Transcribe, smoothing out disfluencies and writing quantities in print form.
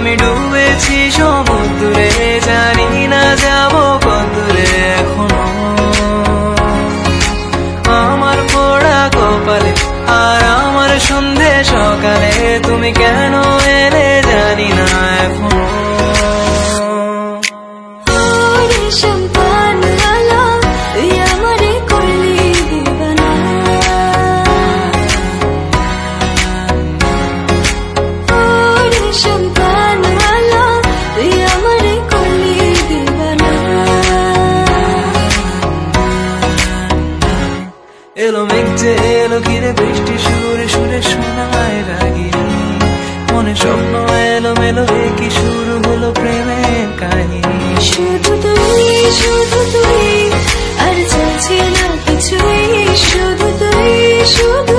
আমি ডুবেছি সমুদ্রে, জানি না যাব কতদূরে এখনো। আমার পোড়া কপালে আর আমার সন্ধে সকালে তুমি কেন এলে জানি না এখনো। এলো মেঘ যে এলো ঘিরে বৃষ্টি সুরে সুরে শোনায় রাগিনী, মনে স্বপ্ন এলো মেলো কি শুরু হলো প্রেমের কাহিনী। শুধু তুই আর চলছে না কিছুই, শুধু তুই শুধু